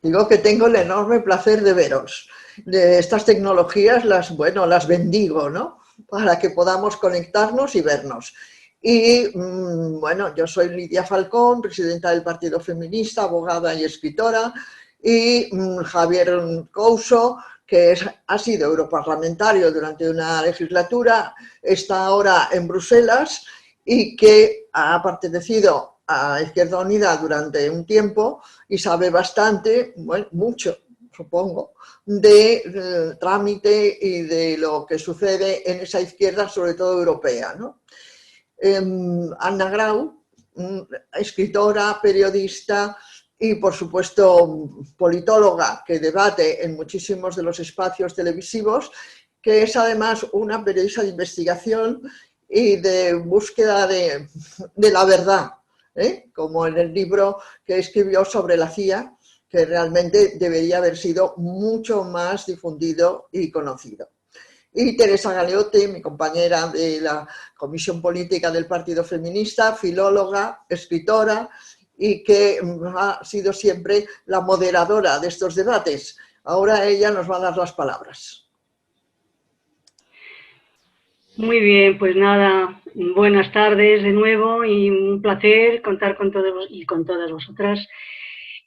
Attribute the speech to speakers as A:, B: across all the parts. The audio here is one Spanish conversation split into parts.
A: Digo que tengo el enorme placer de veros. De estas tecnologías las bendigo, ¿no? Para que podamos conectarnos y vernos. Y bueno, yo soy Lidia Falcón, presidenta del Partido Feminista, abogada y escritora, y Javier Couso, que ha sido europarlamentario durante una legislatura, está ahora en Bruselas y que ha pertenecido a Izquierda Unida durante un tiempo y sabe bastante, bueno, mucho, supongo, de trámite y de lo que sucede en esa izquierda, sobre todo europea, ¿no? Anna Grau, escritora, periodista y, por supuesto, politóloga que debate en muchísimos de los espacios televisivos, que es además una periodista de investigación y de búsqueda de la verdad, como en el libro que escribió sobre la CIA, que realmente debería haber sido mucho más difundido y conocido. Y Teresa Galeotti, mi compañera de la Comisión Política del Partido Feminista, filóloga, escritora y que ha sido siempre la moderadora de estos debates. Ahora ella nos va a dar las palabras.
B: Muy bien, pues nada, buenas tardes de nuevo y un placer contar con todos y con todas vosotras.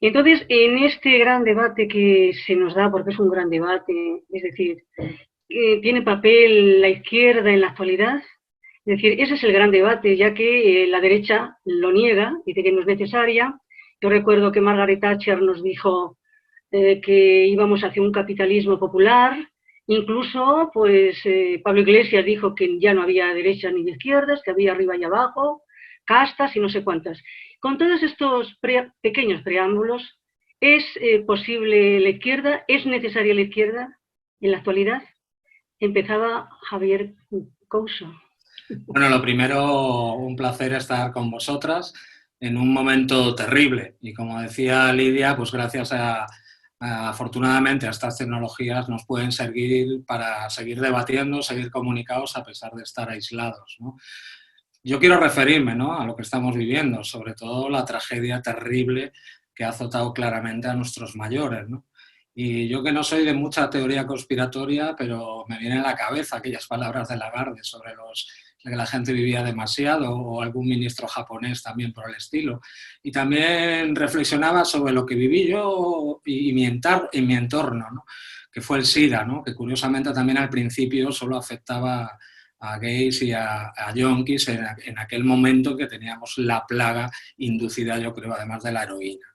B: Y entonces, en este gran debate que se nos da, porque es un gran debate, es decir, ¿tiene papel la izquierda en la actualidad? Es decir, ese es el gran debate, ya que la derecha lo niega, dice que no es necesaria. Yo recuerdo que Margaret Thatcher nos dijo que íbamos hacia un capitalismo popular. Incluso, pues, Pablo Iglesias dijo que ya no había derechas ni izquierdas, que había arriba y abajo, castas y no sé cuántas. Con todos estos pequeños preámbulos, ¿es posible la izquierda? ¿Es necesaria la izquierda en la actualidad? Empezaba Javier Couso.
C: Bueno, lo primero, un placer estar con vosotras en un momento terrible. Y como decía Lidia, pues gracias afortunadamente a estas tecnologías nos pueden servir para seguir debatiendo, seguir comunicados a pesar de estar aislados, ¿no? Yo quiero referirme, ¿no?, a lo que estamos viviendo, sobre todo la tragedia terrible que ha azotado claramente a nuestros mayores, ¿no? Y yo, que no soy de mucha teoría conspiratoria, pero me vienen a la cabeza aquellas palabras de Lagarde sobre que la gente vivía demasiado, o algún ministro japonés también por el estilo. Y también reflexionaba sobre lo que viví yo y mi entorno, ¿no?, que fue el SIDA, ¿no?, que curiosamente también al principio solo afectaba a gays y a yonkis en aquel momento que teníamos la plaga inducida, yo creo, además de la heroína.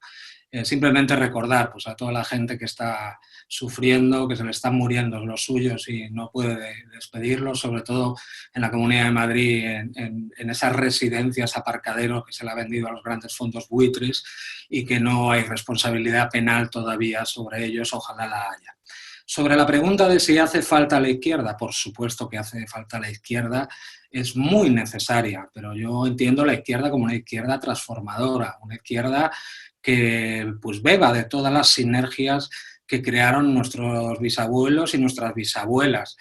C: Simplemente recordar, pues, a toda la gente que está sufriendo, que se le están muriendo los suyos y no puede despedirlos, sobre todo en la Comunidad de Madrid, en esas residencias, aparcaderos que se le ha vendido a los grandes fondos buitres y que no hay responsabilidad penal todavía sobre ellos, ojalá la haya. Sobre la pregunta de si hace falta la izquierda, por supuesto que hace falta la izquierda, es muy necesaria, pero yo entiendo la izquierda como una izquierda transformadora, una izquierda que, pues, beba de todas las sinergias que crearon nuestros bisabuelos y nuestras bisabuelas,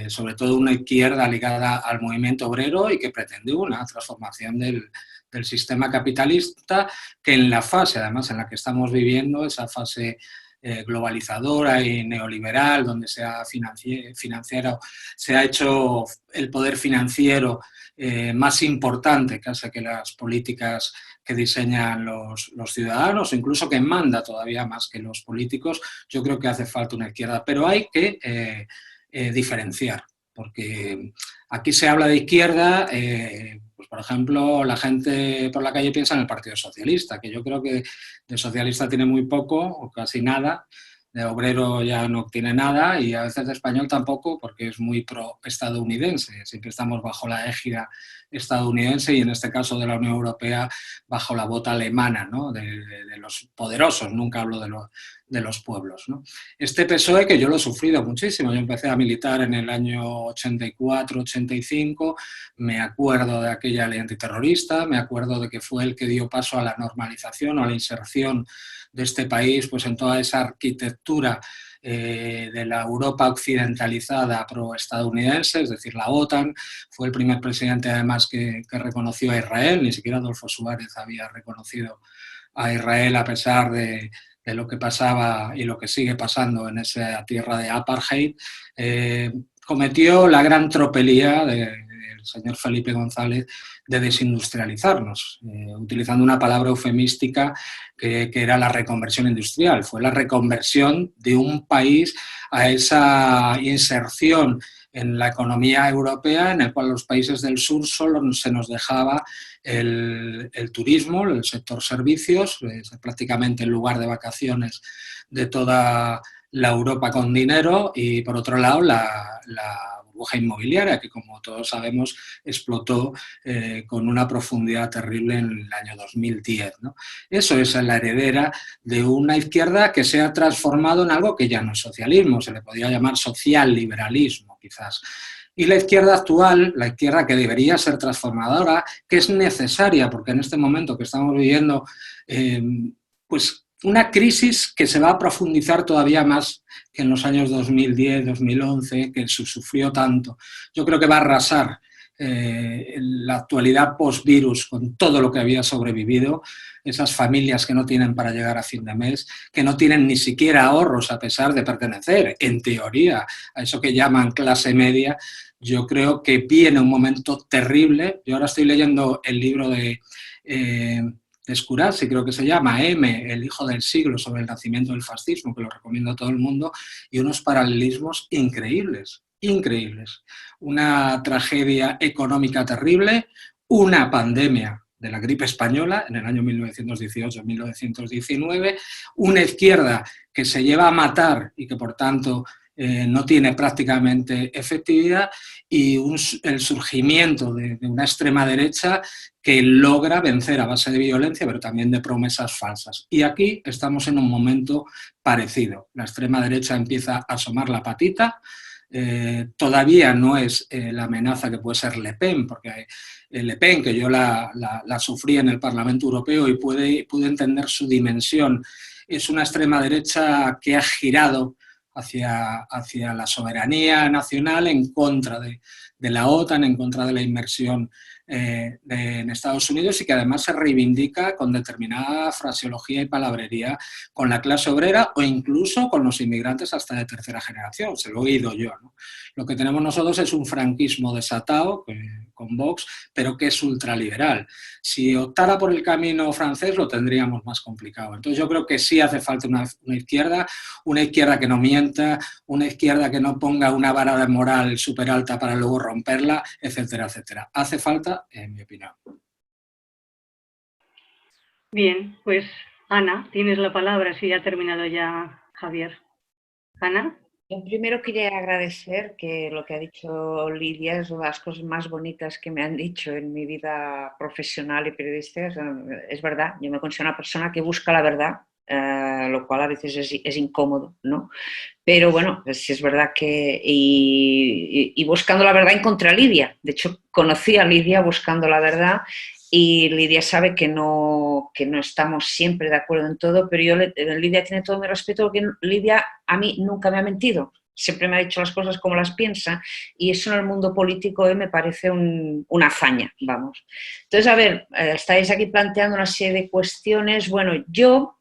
C: sobre todo una izquierda ligada al movimiento obrero y que pretende una transformación del sistema capitalista, que en la fase, además, en la que estamos viviendo, esa fase globalizadora y neoliberal, donde se ha hecho el poder financiero más importante casi que las políticas que diseñan los ciudadanos, o incluso que manda todavía más que los políticos. Yo creo que hace falta una izquierda, pero hay que diferenciar, porque aquí se habla de izquierda, pues, por ejemplo, la gente por la calle piensa en el Partido Socialista, que yo creo que de socialista tiene muy poco o casi nada, de obrero ya no tiene nada y a veces de español tampoco, porque es muy pro-estadounidense. Siempre estamos bajo la égida estadounidense y en este caso de la Unión Europea bajo la bota alemana, ¿no?, de los poderosos, nunca hablo de los pueblos, ¿no? Este PSOE, que yo lo he sufrido muchísimo, yo empecé a militar en el año 84, 85, me acuerdo de aquella ley antiterrorista, me acuerdo de que fue el que dio paso a la normalización o a la inserción de este país, pues, en toda esa arquitectura de la Europa occidentalizada pro-estadounidense, es decir, la OTAN. Fue el primer presidente, además, que reconoció a Israel. Ni siquiera Adolfo Suárez había reconocido a Israel a pesar de de lo que pasaba y lo que sigue pasando en esa tierra de apartheid, cometió la gran tropelía del señor Felipe González de desindustrializarnos, utilizando una palabra eufemística que era la reconversión industrial. Fue la reconversión de un país a esa inserción en la economía europea, en el cual los países del sur solo se nos dejaba el turismo, el sector servicios, prácticamente el lugar de vacaciones de toda la Europa con dinero, y por otro lado la burbuja inmobiliaria, que como todos sabemos explotó con una profundidad terrible en el año 2010, ¿no? Eso es la heredera de una izquierda que se ha transformado en algo que ya no es socialismo, se le podría llamar social liberalismo quizás. Y la izquierda actual, la izquierda que debería ser transformadora, que es necesaria, porque en este momento que estamos viviendo, pues una crisis que se va a profundizar todavía más que en los años 2010, 2011, que se sufrió tanto. Yo creo que va a arrasar la actualidad post-virus con todo lo que había sobrevivido, esas familias que no tienen para llegar a fin de mes, que no tienen ni siquiera ahorros a pesar de pertenecer, en teoría, a eso que llaman clase media. Yo creo que viene un momento terrible. Yo ahora estoy leyendo el libro de Escurasi, creo que se llama, M, el hijo del siglo, sobre el nacimiento del fascismo, que lo recomiendo a todo el mundo, y unos paralelismos increíbles, increíbles. Una tragedia económica terrible, una pandemia de la gripe española en el año 1918-1919, una izquierda que se lleva a matar y que por tanto no tiene prácticamente efectividad, y el surgimiento de una extrema derecha que logra vencer a base de violencia, pero también de promesas falsas. Y aquí estamos en un momento parecido. La extrema derecha empieza a asomar la patita. Todavía no es la amenaza que puede ser Le Pen, porque Le Pen, que yo la sufrí en el Parlamento Europeo y pude entender su dimensión, es una extrema derecha que ha girado hacia la soberanía nacional, en contra de la OTAN, en contra de la inmersión en Estados Unidos, y que además se reivindica con determinada fraseología y palabrería con la clase obrera o incluso con los inmigrantes hasta de tercera generación. Se lo he oído yo, ¿no? Lo que tenemos nosotros es un franquismo desatado con Vox, pero que es ultraliberal. Si optara por el camino francés lo tendríamos más complicado. Entonces yo creo que sí hace falta una izquierda que no mienta, una izquierda que no ponga una vara de moral súper alta para luego romperla, etcétera, etcétera. Hace falta, en mi opinión.
B: Bien, pues Ana, tienes la palabra, si ya ha terminado ya Javier. Ana.
D: Yo primero quería agradecer que lo que ha dicho Lidia es una de las cosas más bonitas que me han dicho en mi vida profesional y periodística. Es verdad, yo me considero una persona que busca la verdad, lo cual a veces es incómodo, ¿no? Pero bueno, pues sí es verdad que... Y buscando la verdad encontré a Lidia. De hecho, conocí a Lidia buscando la verdad, y Lidia sabe que no estamos siempre de acuerdo en todo, pero Lidia tiene todo mi respeto, porque Lidia a mí nunca me ha mentido. Siempre me ha dicho las cosas como las piensa, y eso en el mundo político me parece una hazaña, vamos. Entonces, a ver, estáis aquí planteando una serie de cuestiones. Bueno, yo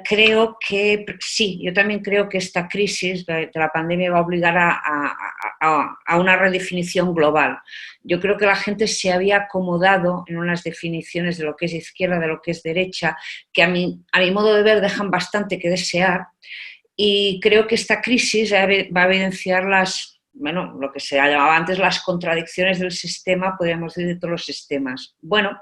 D: creo que sí, yo también creo que esta crisis de la pandemia va a obligar a una redefinición global. Yo creo que la gente se había acomodado en unas definiciones de lo que es izquierda, de lo que es derecha, que a mi modo de ver dejan bastante que desear, y creo que esta crisis va a evidenciar lo que se llamaba antes las contradicciones del sistema, podríamos decir, de todos los sistemas. Bueno,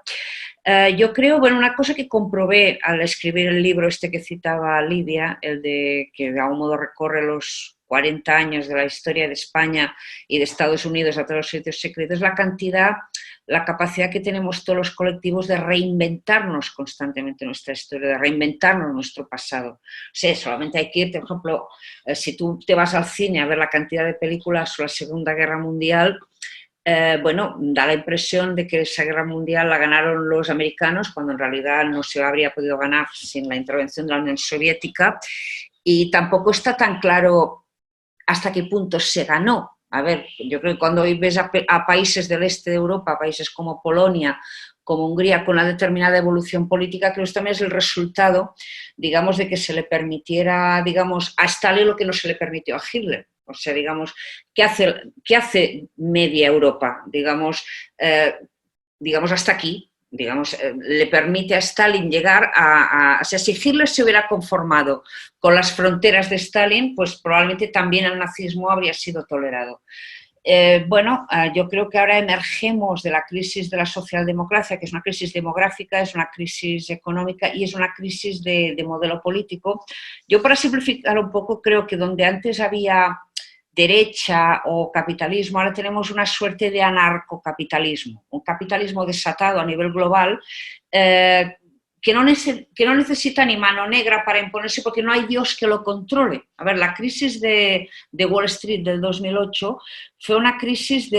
D: yo creo, una cosa que comprobé al escribir el libro este que citaba Lidia, el de que de algún modo recorre los 40 años de la historia de España y de Estados Unidos a todos los sitios secretos, la capacidad que tenemos todos los colectivos de reinventarnos constantemente nuestra historia, de reinventarnos nuestro pasado. O sea, solamente hay que ir, por ejemplo, si tú te vas al cine a ver la cantidad de películas sobre la Segunda Guerra Mundial, da la impresión de que esa guerra mundial la ganaron los americanos, cuando en realidad no se habría podido ganar sin la intervención de la Unión Soviética, y tampoco está tan claro hasta qué punto se ganó. A ver, yo creo que cuando hoy ves a países del este de Europa, países como Polonia, como Hungría, con una determinada evolución política, creo que también es el resultado, digamos, de que se le permitiera, digamos, a Stalin lo que no se le permitió a Hitler. O sea, digamos, qué hace media Europa? Digamos hasta aquí, digamos, le permite a Stalin llegar o sea, si Hitler se hubiera conformado con las fronteras de Stalin, pues probablemente también el nazismo habría sido tolerado. Yo creo que ahora emergemos de la crisis de la socialdemocracia, que es una crisis demográfica, es una crisis económica y es una crisis de modelo político. Yo, para simplificar un poco, creo que donde antes había derecha o capitalismo, ahora tenemos una suerte de anarcocapitalismo, un capitalismo desatado a nivel global, que no necesita ni mano negra para imponerse porque no hay Dios que lo controle. A ver, la crisis de Wall Street del 2008 fue una crisis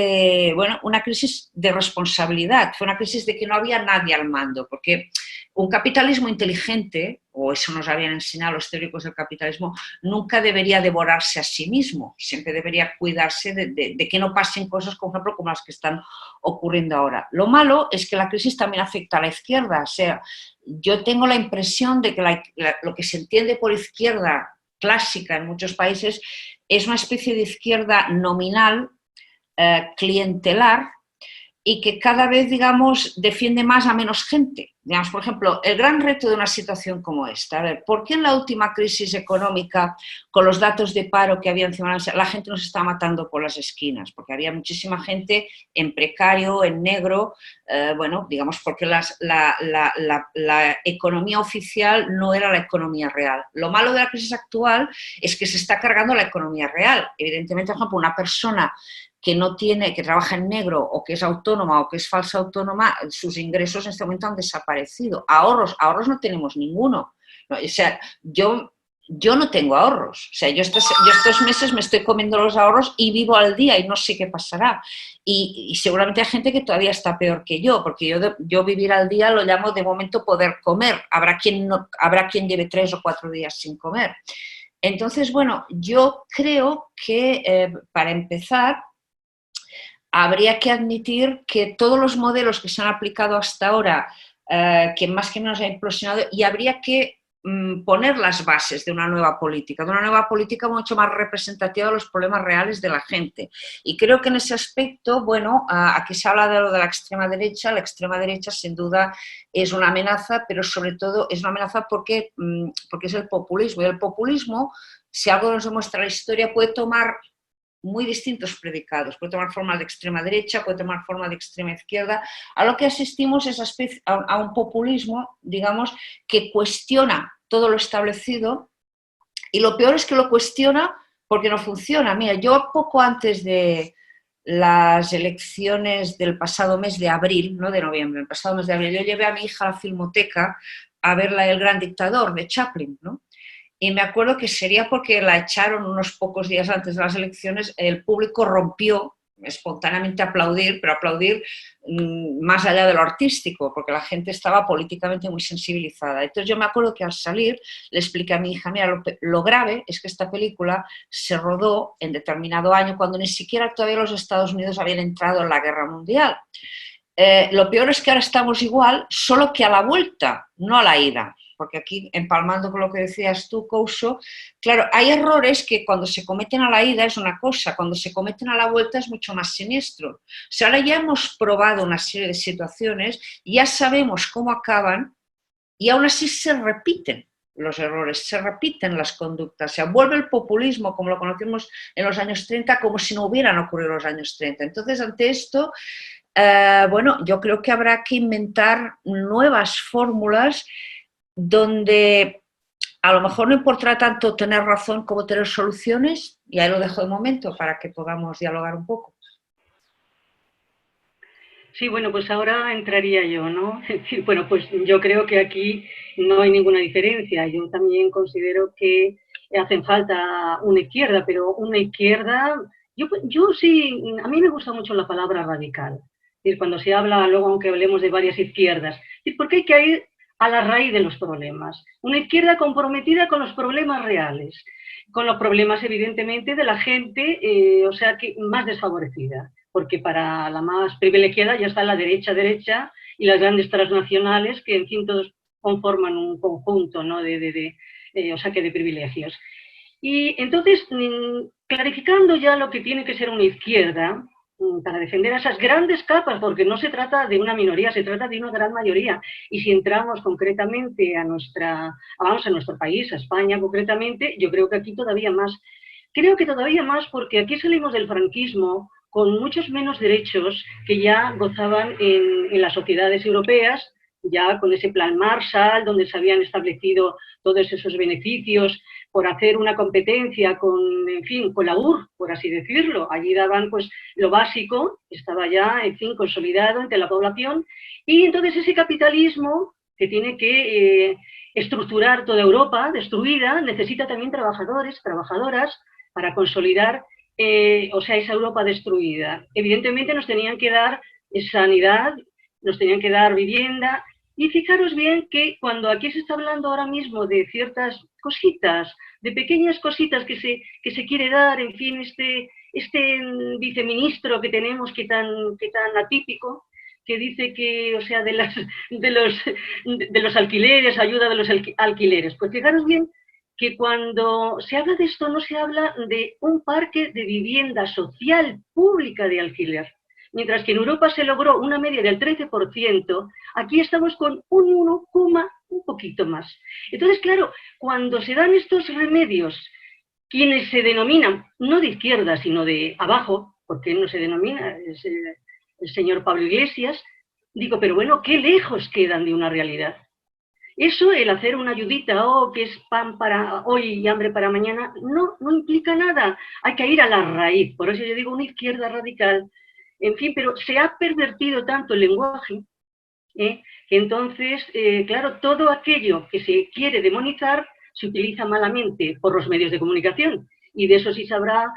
D: una crisis de responsabilidad, fue una crisis de que no había nadie al mando, porque un capitalismo inteligente, o eso nos habían enseñado los teóricos del capitalismo, nunca debería devorarse a sí mismo, siempre debería cuidarse de que no pasen cosas, por ejemplo, como las que están ocurriendo ahora. Lo malo es que la crisis también afecta a la izquierda, o sea, yo tengo la impresión de que lo que se entiende por izquierda clásica en muchos países es una especie de izquierda nominal, clientelar, y que cada vez, digamos, defiende más a menos gente. Digamos, por ejemplo, el gran reto de una situación como esta, a ver, ¿por qué en la última crisis económica, con los datos de paro que había encima de la mesa, la gente nos estaba matando por las esquinas? Porque había muchísima gente en precario, en negro, digamos, porque la economía oficial no era la economía real. Lo malo de la crisis actual es que se está cargando la economía real. Evidentemente, por ejemplo, una persona que trabaja en negro o que es autónoma o que es falsa autónoma, sus ingresos en este momento han desaparecido. Ahorros no tenemos ninguno. No, o sea, yo no tengo ahorros. O sea, yo estos meses me estoy comiendo los ahorros y vivo al día y no sé qué pasará. Y seguramente hay gente que todavía está peor que yo, porque yo vivir al día lo llamo de momento poder comer. Habrá quien lleve 3 o 4 días sin comer. Entonces, bueno, yo creo que para empezar, habría que admitir que todos los modelos que se han aplicado hasta ahora, que más que menos ha implosionado, y habría que poner las bases de una nueva política mucho más representativa de los problemas reales de la gente. Y creo que en ese aspecto, bueno, aquí se habla de lo de la extrema derecha sin duda es una amenaza, pero sobre todo es una amenaza porque es el populismo. Y el populismo, si algo nos demuestra la historia, puede tomar muy distintos predicados, puede tomar forma de extrema derecha, puede tomar forma de extrema izquierda. A lo que asistimos es a un populismo, digamos, que cuestiona todo lo establecido, y lo peor es que lo cuestiona porque no funciona. Mira, yo poco antes de las elecciones del pasado mes de abril, no de noviembre, el pasado mes de abril, yo llevé a mi hija a la Filmoteca a ver El Gran Dictador de Chaplin, ¿no? Y me acuerdo que sería porque la echaron unos pocos días antes de las elecciones, el público rompió espontáneamente a aplaudir, pero aplaudir más allá de lo artístico, porque la gente estaba políticamente muy sensibilizada. Entonces yo me acuerdo que al salir le expliqué a mi hija, mira, lo grave es que esta película se rodó en determinado año cuando ni siquiera todavía los Estados Unidos habían entrado en la Guerra Mundial. Lo peor es que ahora estamos igual, solo que a la vuelta, no a la ida. Porque aquí, empalmando con lo que decías tú, Couso, claro, hay errores que cuando se cometen a la ida es una cosa, cuando se cometen a la vuelta es mucho más siniestro. O sea, ahora ya hemos probado una serie de situaciones, ya sabemos cómo acaban y aún así se repiten los errores, se repiten las conductas, se vuelve el populismo como lo conocimos en los años 30 como si no hubieran ocurrido los años 30. Entonces, ante esto, yo creo que habrá que inventar nuevas fórmulas donde a lo mejor no importará tanto tener razón como tener soluciones, y ahí lo dejo de momento para que podamos dialogar un poco.
B: Sí, bueno, pues ahora entraría yo, ¿no? Es decir, bueno, pues yo creo que aquí no hay ninguna diferencia. Yo también considero que hacen falta una izquierda, pero una izquierda... Yo sí, a mí me gusta mucho la palabra radical. Es decir, cuando se habla, luego aunque hablemos de varias izquierdas, porque hay que ir a la raíz de los problemas. Una izquierda comprometida con los problemas reales, con los problemas evidentemente de la gente, o sea, que más desfavorecida, porque para la más privilegiada ya está la derecha y las grandes transnacionales que en fin todos conforman un conjunto, ¿no? O sea, que de privilegios. Y entonces, clarificando ya lo que tiene que ser una izquierda, para defender a esas grandes capas, porque no se trata de una minoría, se trata de una gran mayoría. Y si entramos concretamente a nuestro país, a España concretamente, yo creo que aquí todavía más. Creo que todavía más porque aquí salimos del franquismo con muchos menos derechos que ya gozaban en las sociedades europeas, ya con ese plan Marshall, donde se habían establecido todos esos beneficios por hacer una competencia con, en fin, con la URSS, por así decirlo. Allí daban, pues, lo básico, estaba ya, en fin, consolidado entre la población, y entonces ese capitalismo que tiene que estructurar toda Europa, destruida, necesita también trabajadores, trabajadoras, para consolidar, o sea, esa Europa destruida. Evidentemente nos tenían que dar sanidad, nos tenían que dar vivienda, y fijaros bien que cuando aquí se está hablando ahora mismo de ciertas cositas, de pequeñas cositas que se quiere dar, en fin, este viceministro que tenemos que tan atípico, que dice que, o sea, de los alquileres, ayuda de los alquileres. Pues fijaros bien que cuando se habla de esto no se habla de un parque de vivienda social pública de alquiler. Mientras que en Europa se logró una media del 13%, aquí estamos con un 1, un poquito más. Entonces, claro, cuando se dan estos remedios, quienes se denominan, no de izquierda, sino de abajo, porque no se denomina, es el señor Pablo Iglesias, digo, pero bueno, ¿qué lejos quedan de una realidad? Eso, el hacer una ayudita, que es pan para hoy y hambre para mañana, no implica nada. Hay que ir a la raíz. Por eso yo digo una izquierda radical. En fin, pero se ha pervertido tanto el lenguaje, que entonces, claro, todo aquello que se quiere demonizar se utiliza malamente por los medios de comunicación. Y de eso sí sabrá,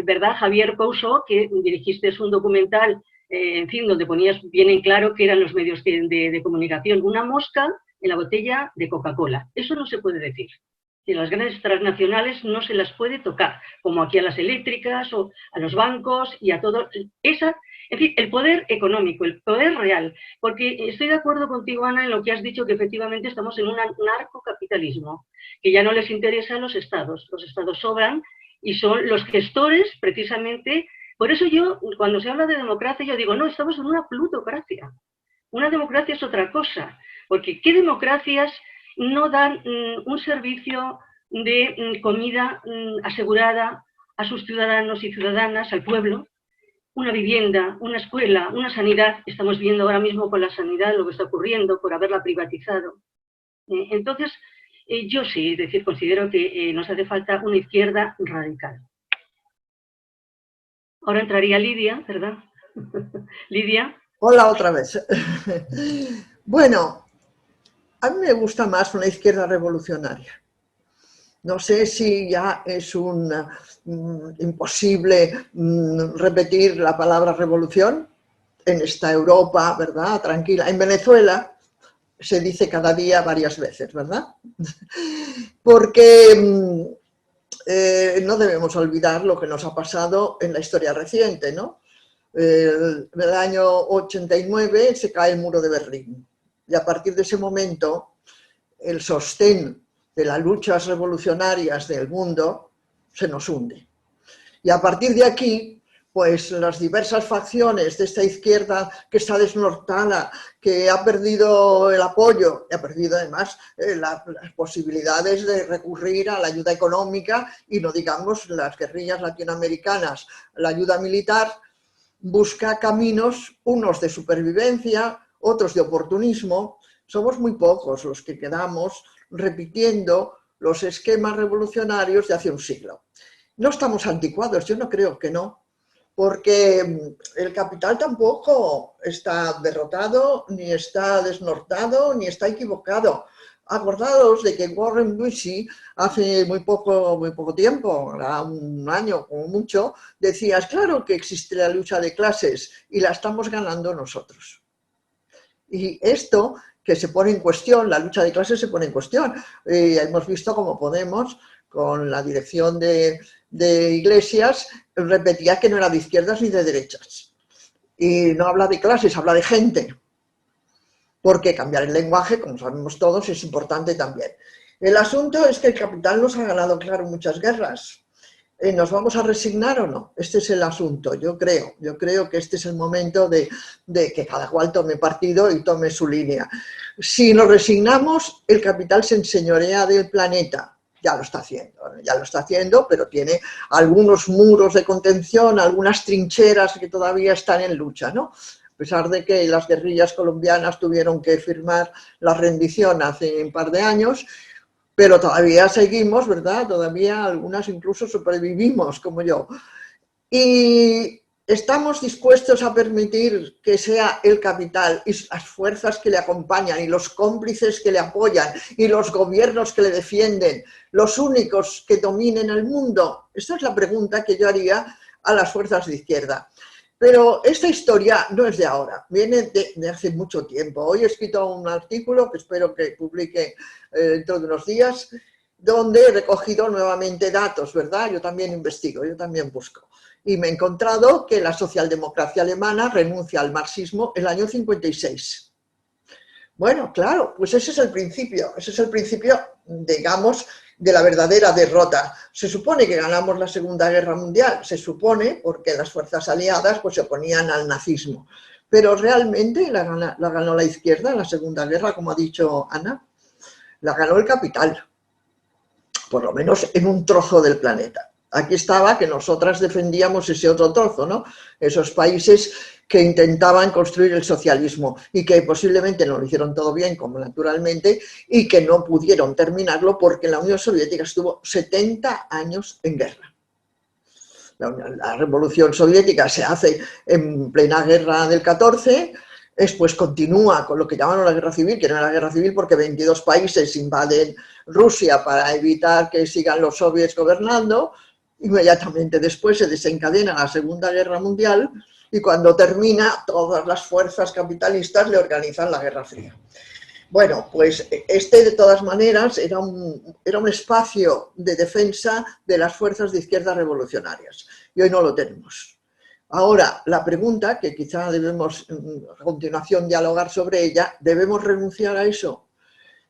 B: ¿verdad, Javier Couso, que dirigiste un documental, en fin, donde ponías bien en claro que eran los medios de comunicación? Una mosca en la botella de Coca-Cola. Eso no se puede decir. Y a las grandes transnacionales no se las puede tocar, como aquí a las eléctricas o a los bancos y a todo. En fin, el poder económico, el poder real. Porque estoy de acuerdo contigo, Ana, en lo que has dicho, que efectivamente estamos en un narcocapitalismo, que ya no les interesa a los estados. Los estados sobran y son los gestores, precisamente. Por eso yo, cuando se habla de democracia, yo digo, no, estamos en una plutocracia. Una democracia es otra cosa, porque ¿qué democracias no dan un servicio de comida asegurada a sus ciudadanos y ciudadanas, al pueblo? Una vivienda, una escuela, una sanidad. Estamos viendo ahora mismo con la sanidad lo que está ocurriendo por haberla privatizado. Entonces, yo sí, es decir, considero que nos hace falta una izquierda radical. Ahora entraría Lidia, ¿verdad? Lidia.
A: Hola otra vez. Bueno, a mí me gusta más una izquierda revolucionaria. No sé si ya es imposible repetir la palabra revolución en esta Europa, ¿verdad? Tranquila. En Venezuela se dice cada día varias veces, ¿verdad? Porque no debemos olvidar lo que nos ha pasado en la historia reciente, ¿no? En el año 89 se cae el muro de Berlín y a partir de ese momento el sostén de las luchas revolucionarias del mundo se nos hunde. Y a partir de aquí, pues las diversas facciones de esta izquierda que está desnortada, que ha perdido el apoyo y ha perdido además las posibilidades de recurrir a la ayuda económica y no digamos las guerrillas latinoamericanas, la ayuda militar, busca caminos, unos de supervivencia, otros de oportunismo. Somos muy pocos los que quedamos repitiendo los esquemas revolucionarios de hace un siglo. No estamos anticuados, yo no creo que no, porque el capital tampoco está derrotado, ni está desnortado, ni está equivocado. Acordaos de que Warren Buffett hace muy poco tiempo, un año como mucho, decía, claro que existe la lucha de clases y la estamos ganando nosotros. Y esto que se pone en cuestión, la lucha de clases se pone en cuestión. Hemos visto cómo Podemos, con la dirección de Iglesias, repetía que no era de izquierdas ni de derechas. Y no habla de clases, habla de gente. Porque cambiar el lenguaje, como sabemos todos, es importante también. El asunto es que el capital nos ha ganado, claro, muchas guerras. ¿Nos vamos a resignar o no? Este es el asunto, yo creo que este es el momento de que cada cual tome partido y tome su línea. Si nos resignamos, el capital se enseñorea del planeta, ya lo está haciendo, pero tiene algunos muros de contención, algunas trincheras que todavía están en lucha, ¿no? A pesar de que las guerrillas colombianas tuvieron que firmar la rendición hace un par de años, pero todavía seguimos, ¿verdad? Todavía algunas incluso sobrevivimos, como yo. Y estamos dispuestos a permitir que sea el capital y las fuerzas que le acompañan y los cómplices que le apoyan y los gobiernos que le defienden, los únicos que dominen el mundo. Esta es la pregunta que yo haría a las fuerzas de izquierda. Pero esta historia no es de ahora, viene de hace mucho tiempo. Hoy he escrito un artículo que espero que publique dentro de unos días, donde he recogido nuevamente datos, ¿verdad? Yo también investigo, yo también busco. Y me he encontrado que la socialdemocracia alemana renuncia al marxismo en el año 56. Bueno, claro, pues ese es el principio, digamos, de la verdadera derrota. Se supone que ganamos la Segunda Guerra Mundial, se supone, porque las fuerzas aliadas pues, se oponían al nazismo. Pero realmente la ganó la izquierda en la Segunda Guerra, como ha dicho Ana, la ganó el capital, por lo menos en un trozo del planeta. Aquí estaba que nosotras defendíamos ese otro trozo, ¿no? Esos países que intentaban construir el socialismo y que posiblemente no lo hicieron todo bien, como naturalmente, y que no pudieron terminarlo porque la Unión Soviética estuvo 70 años en guerra. La Revolución Soviética se hace en plena guerra del 14, después continúa con lo que llamaron la guerra civil, que no era la guerra civil porque 22 países invaden Rusia para evitar que sigan los soviets gobernando. Inmediatamente después se desencadena la Segunda Guerra Mundial y cuando termina todas las fuerzas capitalistas le organizan la Guerra Fría. Bueno, pues de todas maneras era un espacio de defensa de las fuerzas de izquierda revolucionarias y hoy no lo tenemos. Ahora, la pregunta, que quizá debemos a continuación dialogar sobre ella, ¿debemos renunciar a eso?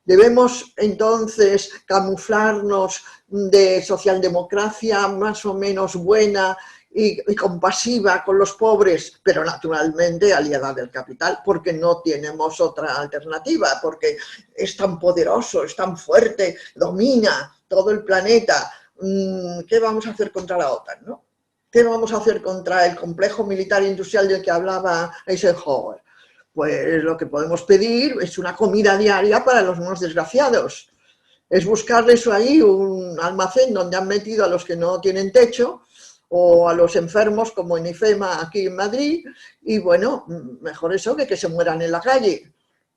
A: ¿Debemos entonces camuflarnos de socialdemocracia más o menos buena y compasiva con los pobres, pero naturalmente aliada del capital, porque no tenemos otra alternativa, porque es tan poderoso, es tan fuerte, domina todo el planeta? ¿Qué vamos a hacer contra la OTAN, no? ¿Qué vamos a hacer contra el complejo militar industrial del que hablaba Eisenhower? Pues lo que podemos pedir es una comida diaria para los más desgraciados. Es buscarles ahí un almacén donde han metido a los que no tienen techo o a los enfermos como en IFEMA aquí en Madrid y bueno, mejor eso que se mueran en la calle.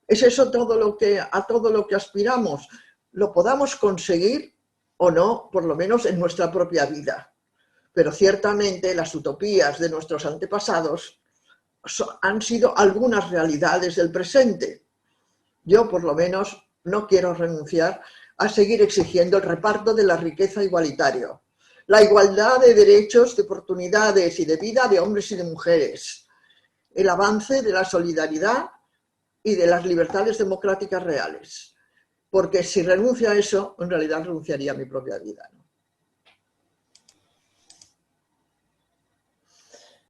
A: ¿Es eso a todo lo que aspiramos? ¿Lo podamos conseguir o no, por lo menos en nuestra propia vida? Pero ciertamente las utopías de nuestros antepasados han sido algunas realidades del presente. Yo, por lo menos, no quiero renunciar a seguir exigiendo el reparto de la riqueza igualitario, la igualdad de derechos, de oportunidades y de vida de hombres y de mujeres, el avance de la solidaridad y de las libertades democráticas reales. Porque si renuncio a eso, en realidad renunciaría a mi propia vida, ¿no?